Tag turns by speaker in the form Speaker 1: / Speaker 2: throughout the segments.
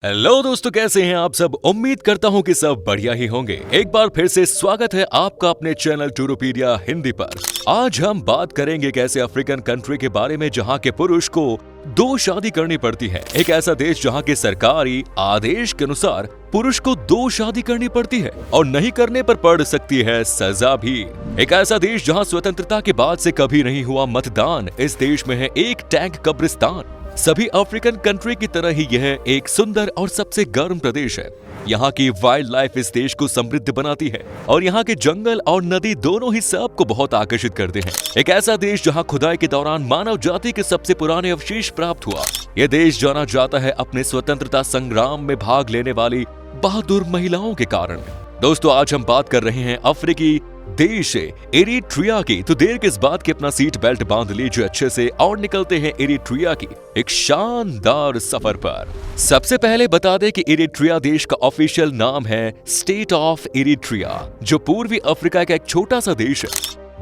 Speaker 1: Hello दोस्तों, कैसे हैं आप सब। उम्मीद करता हूं कि सब बढ़िया ही होंगे। एक बार फिर से स्वागत है आपका अपने चैनल टूरोपीडिया हिंदी पर। आज हम बात करेंगे एक ऐसे अफ्रीकन कंट्री के बारे में जहां के पुरुष को 2 शादी करनी पड़ती है। एक ऐसा देश जहां के सरकारी आदेश के अनुसार पुरुष को 2 शादी करनी पड़ती है और नहीं करने पर पड़ सकती है सजा भी। एक ऐसा देश जहां स्वतंत्रता के बाद से कभी नहीं हुआ मतदान। इस देश में है एक टैंक कब्रिस्तान। सभी अफ्रीकन कंट्री की तरह ही यह एक सुंदर और सबसे गर्म प्रदेश है। यहाँ की वाइल्ड लाइफ इस देश को समृद्ध बनाती है और यहाँ के जंगल और नदी दोनों ही सबको बहुत आकर्षित करते हैं। एक ऐसा देश जहाँ खुदाई के दौरान मानव जाति के सबसे पुराने अवशेष प्राप्त हुआ। यह देश जाना जाता है अपने स्वतंत्रता संग्राम में भाग लेने वाली बहादुर महिलाओं के कारण। दोस्तों, आज हम बात कर रहे हैं अफ्रीकी देश एरिट्रिया की। तो देर किस बात की, अपना सीट बेल्ट बांध लीजिए अच्छे से और निकलते हैं एरिट्रिया की एक शानदार सफर पर। सबसे पहले बता दें कि एरिट्रिया देश का ऑफिशियल नाम है स्टेट ऑफ एरिट्रिया, जो पूर्वी अफ्रीका का एक छोटा सा देश है।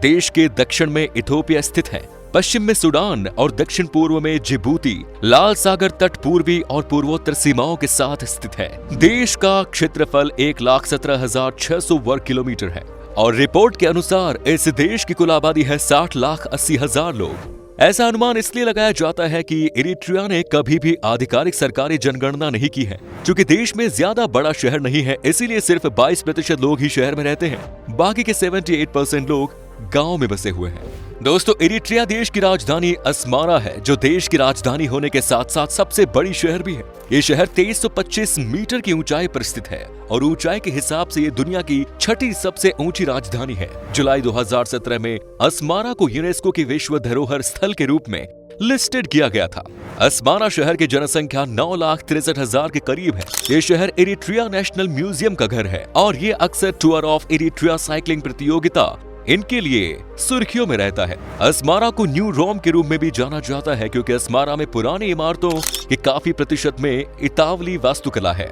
Speaker 1: देश के दक्षिण में इथियोपिया स्थित है, पश्चिम में सूडान और दक्षिण पूर्व में जिबूती लाल सागर तट पूर्वी और पूर्वोत्तर सीमाओं के साथ स्थित है। देश का क्षेत्रफल 1,17,600 वर्ग किलोमीटर है और रिपोर्ट के अनुसार इस देश की कुल आबादी है 60,80,000 लोग। ऐसा अनुमान इसलिए लगाया जाता है कि एरिट्रिया ने कभी भी आधिकारिक सरकारी जनगणना नहीं की है। चूंकि देश में ज्यादा बड़ा शहर नहीं है, इसीलिए सिर्फ 22% लोग ही शहर में रहते हैं। बाकी के 78% लोग गांव में बसे हुए हैं। दोस्तों, एरिट्रिया देश की राजधानी अस्मारा है, जो देश की राजधानी होने के साथ साथ सबसे बड़ी शहर भी है। ये शहर 2325 मीटर की ऊंचाई पर स्थित है और ऊंचाई के हिसाब से ये दुनिया की 6ठी सबसे ऊंची राजधानी है। जुलाई 2017 में अस्मारा को यूनेस्को की विश्व धरोहर स्थल के रूप में लिस्टेड किया गया था। अस्मारा शहर की जनसंख्या 9,63,000 के करीब है। ये शहर एरिट्रिया नेशनल म्यूजियम का घर है और ये अक्सर टूर ऑफ एरिट्रिया साइकिलिंग प्रतियोगिता इनके लिए सुर्खियों में रहता है। अस्मारा को न्यू रोम के रूप में भी जाना जाता है, क्योंकि अस्मारा में पुरानी इमारतों के काफी प्रतिशत में इतावली वास्तुकला है।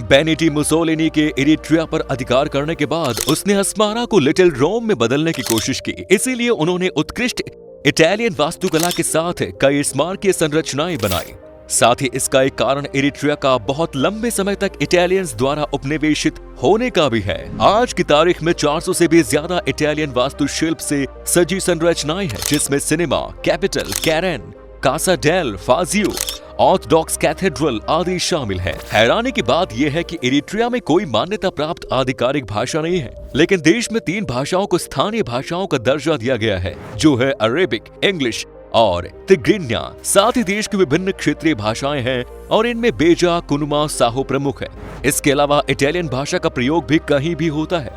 Speaker 1: बेनिटी मुसोलिनी के एरिट्रिया पर अधिकार करने के बाद उसने अस्मारा को लिटिल रोम में बदलने की कोशिश की। इसीलिए उन्होंने उत्कृष्ट इटालियन वास्तुकला के साथ कई स्मारकीय संरचनाएं बनाई। साथ ही इसका एक कारण एरिट्रिया का बहुत लंबे समय तक इटालियंस द्वारा उपनिवेशित होने का भी है। आज की तारीख में 400 से भी ज्यादा इटालियन वास्तुशिल्प से सजी संरचनाएं हैं, जिसमें सिनेमा, कैपिटल, कैरेन, Casa del Fascio, orthodox cathedral आदि शामिल है। हैरानी की बात यह है कि एरिट्रिया में कोई मान्यता प्राप्त आधिकारिक भाषा नहीं है, लेकिन देश में 3 भाषाओं को स्थानीय भाषाओं का दर्जा दिया गया है, जो है अरेबिक, इंग्लिश और तिग्रिन्या। साथ ही देश की विभिन्न क्षेत्रीय भाषाएं हैं और इनमें बेजा, कुनुमा, साहो प्रमुख है। इसके अलावा इटालियन भाषा का प्रयोग भी कहीं भी होता है।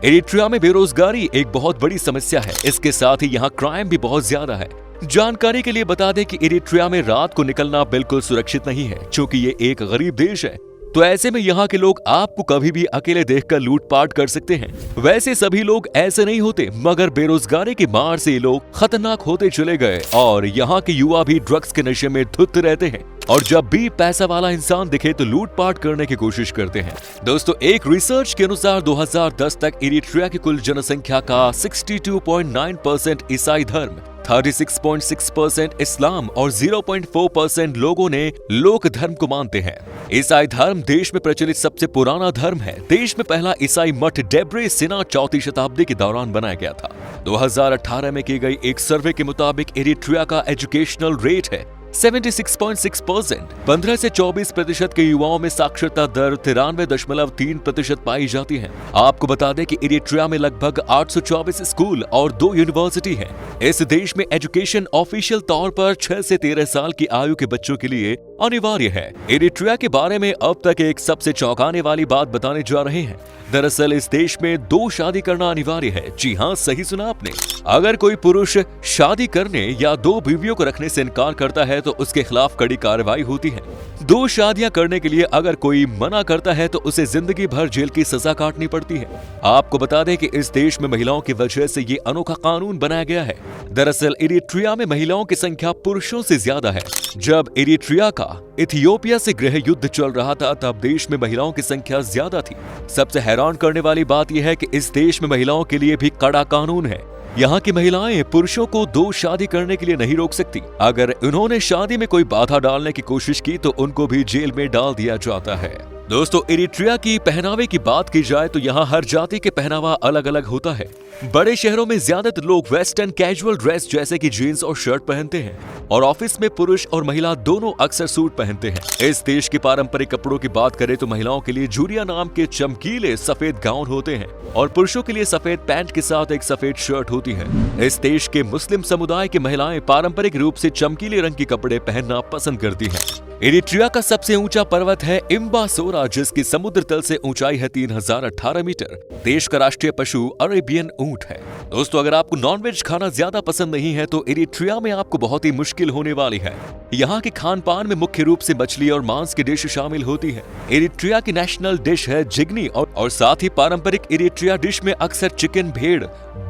Speaker 1: एरिट्रिया में बेरोजगारी एक बहुत बड़ी समस्या है। इसके साथ ही यहाँ क्राइम भी बहुत ज्यादा है। जानकारी के लिए बता दें कि एरिट्रिया में रात को निकलना बिल्कुल सुरक्षित नहीं है, क्योंकि ये एक गरीब देश है। तो ऐसे में यहाँ के लोग आपको कभी भी अकेले देखकर लूटपाट कर सकते हैं। वैसे सभी लोग ऐसे नहीं होते, मगर बेरोजगारी की मार से ये लोग खतरनाक होते चले गए और यहाँ के युवा भी ड्रग्स के नशे में धुत रहते हैं और जब भी पैसा वाला इंसान दिखे तो लूटपाट करने की कोशिश करते हैं। दोस्तों, एक रिसर्च के अनुसार 2010 तक एरिट्रिया की कुल जनसंख्या का 62.9% ईसाई धर्म, 36.6% इस्लाम और 0.4% लोगों ने लोक धर्म को मानते हैं। ईसाई धर्म देश में प्रचलित सबसे पुराना धर्म है। देश में पहला ईसाई मठ डेब्रे सिना 4वीं शताब्दी के दौरान बनाया गया था। 2018 में की गई एक सर्वे के मुताबिक एरिट्रिया का एजुकेशनल रेट है 76.6%। 15 से 24% के युवाओं में साक्षरता दर 93.3% पाई जाती है। आपको बता दें कि एरिट्रिया में लगभग 824 स्कूल और 2 यूनिवर्सिटी हैं। इस देश में एजुकेशन ऑफिशियल तौर पर 6 से 13 साल की आयु के बच्चों के लिए अनिवार्य है। एरिट्रिया के बारे में अब तक एक सबसे चौंकाने वाली बात बताने जा रहे हैं। दरअसल इस देश में 2 शादी करना अनिवार्य है। जी हाँ, सही सुना आपने। अगर कोई पुरुष शादी करने या 2 बीवियों को रखने से इनकार करता है तो उसके खिलाफ कड़ी कार्रवाई होती है। 2 शादियां करने के लिए अगर कोई मना करता है तो उसे जिंदगी भर जेल की सजा काटनी पड़ती है। आपको बता दें कि इस देश में महिलाओं की वजह से ये अनोखा कानून बनाया गया है। दरअसल एरिट्रिया में महिलाओं की संख्या पुरुषों से ज्यादा है। जब एरिट्रिया का इथियोपिया से गृह युद्ध चल रहा था, तब देश में महिलाओं की संख्या ज्यादा थी। सबसे हैरान करने वाली बात यह है कि इस देश में महिलाओं के लिए भी कड़ा कानून है। यहाँ की महिलाएं पुरुषों को 2 शादी करने के लिए नहीं रोक सकती। अगर उन्होंने शादी में कोई बाधा डालने की कोशिश की तो उनको भी जेल में डाल दिया जाता है। दोस्तों, इरिट्रिया की पहनावे की बात की जाए तो यहाँ हर जाति के पहनावा अलग अलग होता है। बड़े शहरों में ज्यादातर लोग वेस्टर्न कैजुअल ड्रेस जैसे कि जीन्स और शर्ट पहनते हैं और ऑफिस में पुरुष और महिला दोनों अक्सर सूट पहनते हैं। इस देश के पारंपरिक कपड़ों की बात करें तो महिलाओं के लिए जूरिया नाम के चमकीले सफेद गाउन होते हैं और पुरुषों के लिए सफेद पैंट के साथ एक सफेद शर्ट होती है। इस देश के मुस्लिम समुदाय की महिलाएं पारंपरिक रूप से चमकीले रंग के कपड़े पहनना पसंद करती हैं। इरिट्रिया का सबसे ऊंचा पर्वत है इम्बासोरा, जिसकी समुद्र तल से ऊंचाई है 3018 मीटर। देश का राष्ट्रीय पशु अरेबियन ऊंट है। दोस्तों, अगर आपको नॉनवेज खाना ज्यादा पसंद नहीं है तो इरिट्रिया में आपको बहुत ही मुश्किल होने वाली है। यहाँ के खान पान में मुख्य रूप से मछली और मांस की डिश शामिल होती है। इरिट्रिया की नेशनल डिश है जिगनी और साथ ही पारंपरिक इरिट्रिया डिश में अक्सर चिकन, भेड़,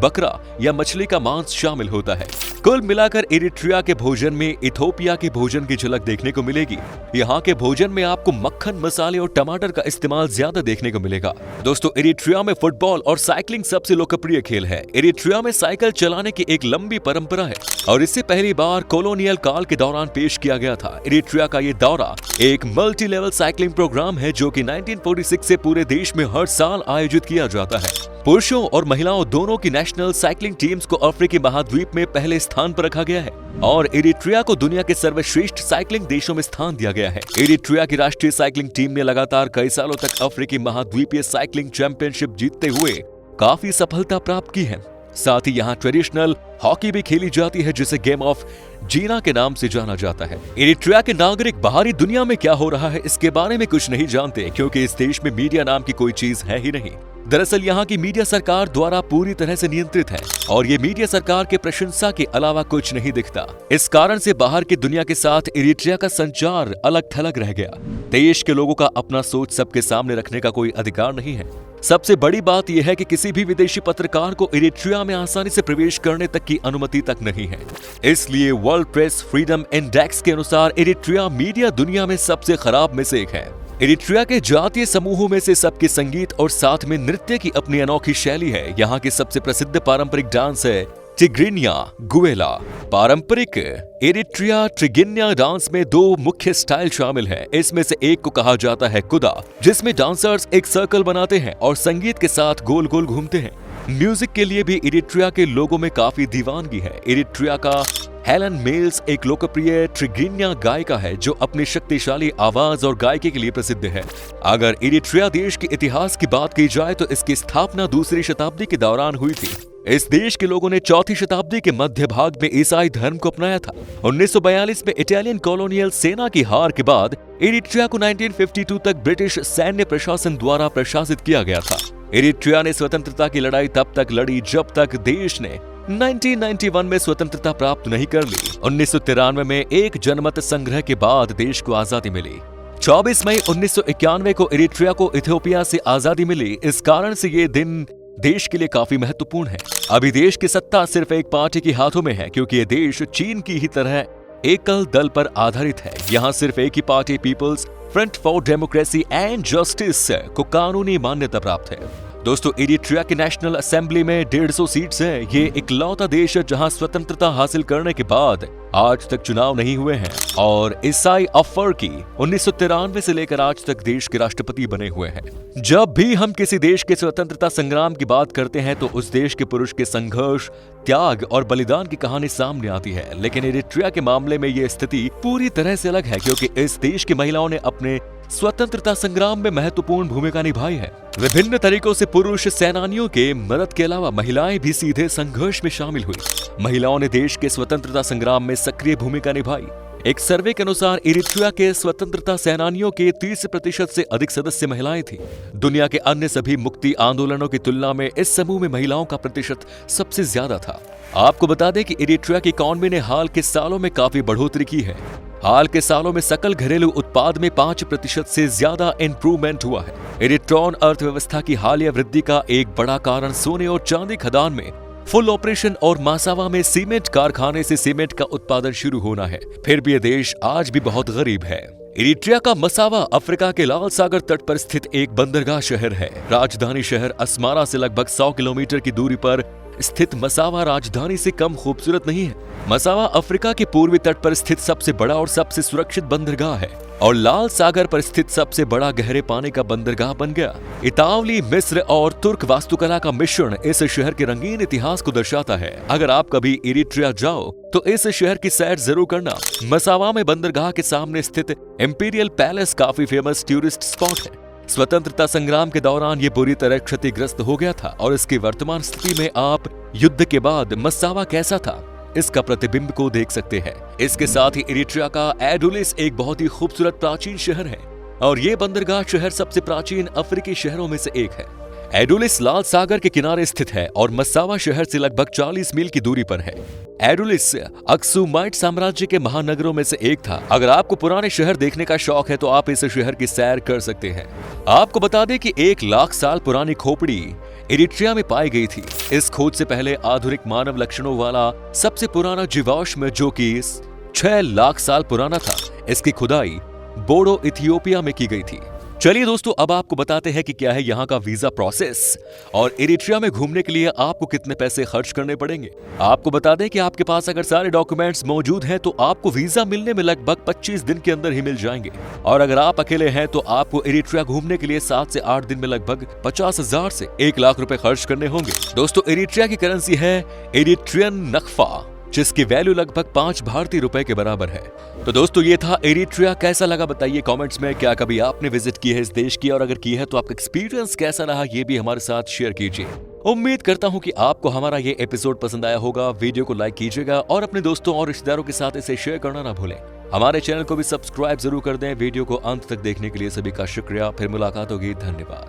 Speaker 1: बकरा या मछली का मांस शामिल होता है। कुल मिलाकर इरिट्रिया के भोजन में इथोपिया के भोजन की झलक देखने को मिलेगी। यहाँ के भोजन में आपको मक्खन, मसाले और टमाटर का इस्तेमाल ज्यादा देखने को मिलेगा। दोस्तों, इरिट्रिया में फुटबॉल और साइकिलिंग सबसे लोकप्रिय खेल है। इरिट्रिया में साइकिल चलाने की एक लंबी परंपरा है और इससे पहली बार कॉलोनियल काल के दौरान पेश किया गया था। इरिट्रिया का ये दौरा एक मल्टी लेवल साइकिलिंग प्रोग्राम है जो कि 1946 से पूरे देश में हर साल आयोजित किया जाता है। पुरुषों और महिलाओं दोनों की नेशनल साइकिलिंग टीम्स को अफ्रीकी महाद्वीप में पहले स्थान पर रखा गया है और इरिट्रिया को दुनिया के सर्वश्रेष्ठ साइकिलिंग देशों में स्थान दिया गया है। इरिट्रिया की राष्ट्रीय साइकिलिंग टीम ने लगातार कई सालों तक अफ्रीकी महाद्वीपीय साइकिलिंग चैंपियनशिप जीतते हुए काफी सफलता प्राप्त की है। साथ ही यहाँ ट्रेडिशनल हॉकी भी खेली जाती है जिसे गेम ऑफ जीना के नाम से जाना जाता है। इरिट्रिया के नागरिक बाहरी दुनिया में क्या हो रहा है इसके बारे में कुछ नहीं जानते, क्योंकि इस देश में मीडिया नाम की कोई चीज है ही नहीं। दरअसल यहाँ की मीडिया सरकार द्वारा पूरी तरह से नियंत्रित है और ये मीडिया सरकार के प्रशंसा के अलावा कुछ नहीं दिखता। इस कारण से बाहर की दुनिया के साथ इरिट्रिया का संचार अलग थलग रह गया। देश के लोगों का अपना सोच सबके सामने रखने का कोई अधिकार नहीं है। सबसे बड़ी बात यह है कि किसी भी विदेशी पत्रकार को इरिट्रिया में आसानी से प्रवेश करने तक की अनुमति तक नहीं है। इसलिए वर्ल्ड प्रेस फ्रीडम इंडेक्स के अनुसार इरिट्रिया मीडिया दुनिया में सबसे खराब में से एक है। इरिट्रिया के जातीय समूहों में से सबके संगीत और साथ में नृत्य की अपनी अनोखी शैली है। यहाँ के सबसे प्रसिद्ध पारंपरिक डांस है टिग्रिनिया गुएला। पारंपरिक इरिट्रिया ट्रिगिनिया डांस में 2 मुख्य स्टाइल शामिल हैं। इसमें से एक को कहा जाता है कुदा, जिसमें डांसर्स एक सर्कल बनाते हैं और संगीत के साथ गोल गोल घूमते हैं। म्यूजिक के लिए भी इरिट्रिया के लोगों में काफी दीवानगी है। इरिट्रिया का हेलन मिल्स एक लोकप्रिय ट्रिगिनिया गायिका है जो अपनी शक्तिशाली आवाज और गायकी के लिए प्रसिद्ध है। अगर इरिट्रिया देश के इतिहास की बात की जाए तो इसकी स्थापना 2री शताब्दी के दौरान हुई थी। इस देश के लोगों ने 4वीं शताब्दी के मध्य भाग में ईसाई धर्म को अपनाया था। 1942 में इटालियन कॉलोनियल सेना की हार के बाद इरिट्रिया को 1952 तक ब्रिटिश सैन्य प्रशासन द्वारा प्रशासित किया गया था। इरिट्रिया ने स्वतंत्रता की लड़ाई तब तक लड़ी जब तक देश ने 1991 में स्वतंत्रता प्राप्त नहीं कर ली। 1993 में एक जनमत संग्रह के बाद देश को आजादी मिली। 24 मई 1991 को इरिट्रिया को इथियोपिया से आजादी मिली। इस कारण से ये दिन देश के लिए काफी महत्वपूर्ण है। अभी देश की सत्ता सिर्फ एक पार्टी के हाथों में है, क्योंकि ये देश चीन की ही तरह एकल दल पर आधारित है। यहाँ सिर्फ एक ही party People's Front for Democracy and Justice को कानूनी मान्यता प्राप्त है। दोस्तों, इरिट्रिया की नेशनल असेंबली में 150 सीट्स हैं। ये इकलौता देश है जहां स्वतंत्रता हासिल करने के बाद आज तक चुनाव नहीं हुए हैं और ईसाई अफवर्की 1993 से लेकर आज तक देश के राष्ट्रपति बने हुए हैं। जब भी हम किसी देश के स्वतंत्रता संग्राम की बात करते हैं तो उस देश के पुरुष के संघर्ष, त्याग और बलिदान की कहानी सामने आती है। लेकिन इरिट्रिया के मामले में ये स्थिति पूरी तरह से अलग है, क्योंकि इस देश की महिलाओं ने अपने स्वतंत्रता संग्राम में महत्वपूर्ण भूमिका निभाई है। विभिन्न तरीकों से पुरुष सेनानियों के मदद के अलावा महिलाएं भी सीधे संघर्ष में शामिल हुई। महिलाओं ने देश के स्वतंत्रता संग्राम में सक्रिय भूमिका निभाई। एक सर्वे के अनुसार इरिट्रिया के स्वतंत्रता सेनानियों के 30% से अधिक सदस्य महिलाएं थी। दुनिया के अन्य सभी मुक्ति आंदोलनों की तुलना में इस समूह में महिलाओं का प्रतिशत सबसे ज्यादा था। आपको बता दें कि इरिट्रिया की इकॉनमी ने हाल के सालों में काफी बढ़ोतरी की है। हाल के सालों में सकल घरेलू उत्पाद में 5% से ज्यादा इंप्रूवमेंट हुआ है। इरिट्रियन अर्थव्यवस्था की हालिया वृद्धि का एक बड़ा कारण सोने और चांदी खदान में फुल ऑपरेशन और मासावा में सीमेंट कारखाने से सीमेंट का उत्पादन शुरू होना है। फिर भी यह देश आज भी बहुत गरीब है। इरिट्रिया का मसावा अफ्रीका के लाल सागर तट पर स्थित एक बंदरगाह शहर है। राजधानी शहर अस्मारा से लगभग 100 किलोमीटर की दूरी पर स्थित मसावा राजधानी से कम खूबसूरत नहीं है। मसावा अफ्रीका के पूर्वी तट पर स्थित सबसे बड़ा और सबसे सुरक्षित बंदरगाह है और लाल सागर पर स्थित सबसे बड़ा गहरे पानी का बंदरगाह बन गया। इतावली, मिस्र और तुर्क वास्तुकला का मिश्रण इस शहर के रंगीन इतिहास को दर्शाता है। अगर आप कभी इरिट्रिया जाओ तो इस शहर की सैर जरूर करना। मसावा में बंदरगाह के सामने स्थित इंपीरियल पैलेस काफी फेमस टूरिस्ट स्पॉट है। स्वतंत्रता संग्राम के दौरान ये बुरी तरह क्षतिग्रस्त हो गया था और इसकी वर्तमान स्थिति में आप युद्ध के बाद मसावा कैसा था इसका प्रतिबिंब को देख सकते हैं। इसके साथ ही इरिट्रिया का एडुलिस एक बहुत ही खूबसूरत प्राचीन शहर है और ये बंदरगाह शहर सबसे प्राचीन अफ्रीकी शहरों में से एक है। एडुलिस लाल सागर के किनारे स्थित है और मसावा शहर से लगभग 40 मील की दूरी पर है। एडुलिस अक्सुमाइट साम्राज्य के महानगरों में से एक था। अगर आपको पुराने शहर देखने का शौक है तो आप इस शहर की सैर कर सकते हैं। आपको बता दें कि 1 लाख साल पुरानी खोपड़ी इरिट्रिया में पाई गई थी। इस खोज से पहले आधुनिक मानव लक्षणों वाला सबसे पुराना जीवाश्म जो कि 6 लाख साल पुराना था, इसकी खुदाई बोडो इथियोपिया में की गई थी। चलिए दोस्तों, अब आपको बताते हैं कि क्या है यहाँ का वीजा प्रोसेस और इरिट्रिया में घूमने के लिए आपको कितने पैसे खर्च करने पड़ेंगे। आपको बता दें कि आपके पास अगर सारे डॉक्यूमेंट्स मौजूद हैं तो आपको वीजा मिलने में लगभग 25 दिन के अंदर ही मिल जाएंगे और अगर आप अकेले हैं तो आपको इरिट्रिया घूमने के लिए 7 से 8 दिन में लगभग 50,000 से 1 लाख रुपए खर्च करने होंगे। दोस्तों, इरिट्रिया की करेंसी है इरिट्रियन नक्फा, जिसकी वैल्यू लगभग 5 भारतीय रुपए के बराबर है। तो दोस्तों, ये था इरिट्रिया। कैसा लगा बताइए कमेंट्स में। क्या कभी आपने विजिट की है इस देश की, और अगर की है तो आपका एक्सपीरियंस कैसा रहा ये भी हमारे साथ शेयर कीजिए। उम्मीद करता हूं कि आपको हमारा ये एपिसोड पसंद आया होगा। वीडियो को लाइक कीजिएगा और अपने दोस्तों और रिश्तेदारों के साथ इसे शेयर करना ना भूलें। हमारे चैनल को भी सब्सक्राइब जरूर कर दें। वीडियो को अंत तक देखने के लिए सभी का शुक्रिया। फिर मुलाकात होगी। धन्यवाद।